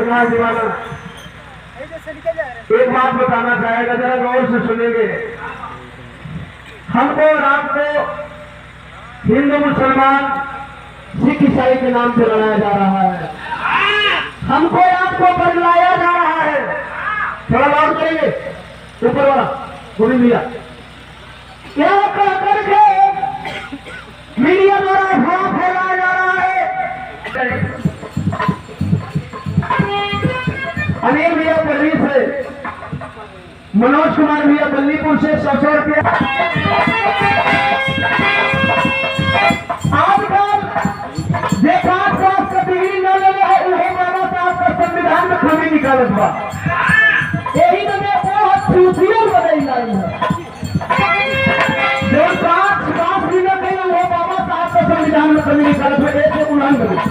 सुना दीवाना एक बात बताना चाहेगा, जरा गौर से सुनेंगे। हमको रात को हिंदू मुसलमान सिख ईसाई के नाम से लड़ाया जा रहा है, हमको आपको बदलाया जा रहा है। थोड़ा बात करेंगे ऊपर वाला गोली भैया, क्या कह करके मीडिया द्वारा अफवाह फैलाया जा रहा है। अनिल भैया बल्ली से, मनोज कुमार भैया बल्लीपुर से 100 रुपया। आजकल देखा का डिग्री न ले उन्हें बाबा साहब का संविधान में खामी निकालत बा, यही तो मैं बहुत चूतियों बदल लाई है जो 5 मिनट है वो बाबा साहब का संविधान में खामी निकालत है। एक उल्लंघन